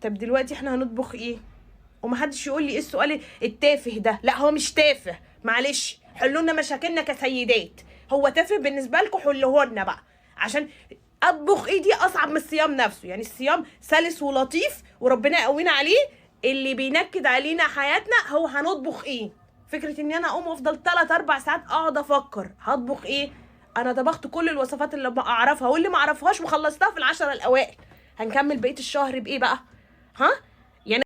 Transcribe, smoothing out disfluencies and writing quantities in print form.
طب دلوقتي احنا هنطبخ ايه؟ ومحدش يقول لي ايه السؤال التافه ده. لا هو مش تافه، معلش حلوا لنا مشاكلنا كسيدات. هو تافه بالنسبه لكم، حلوه لنا بقى. عشان اطبخ ايه دي اصعب من الصيام نفسه. يعني الصيام سلس ولطيف وربنا يقوينا عليه. اللي بينكد علينا حياتنا هو هنطبخ ايه. فكره ان انا اقوم وافضل 3 4 ساعات اقعد افكر هطبخ ايه. انا طبخت كل الوصفات اللي اعرفها واللي ما اعرفهاش وخلصتها في العشرة الاوائل. هنكمل بقيه الشهر بايه بقى؟ ها؟